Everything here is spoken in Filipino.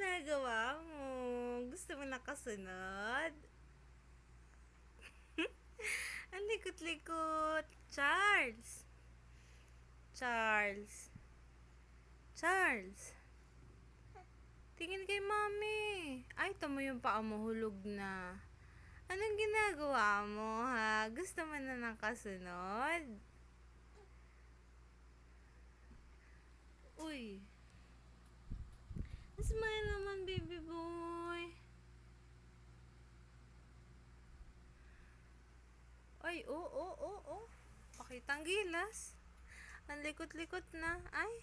ginagawa mo? Gusto mo nakasunod? Ang likot-likot. Charles! Charles! Charles! Tingin kay mami. Ay, tamo yung paa mo, hulog na. Anong ginagawa mo, ha? Gusto mo na nakasunod? Uy. Smile naman, baby boy. Ay, oh. Pakitang gilas. Ang likot-likot na. Ay.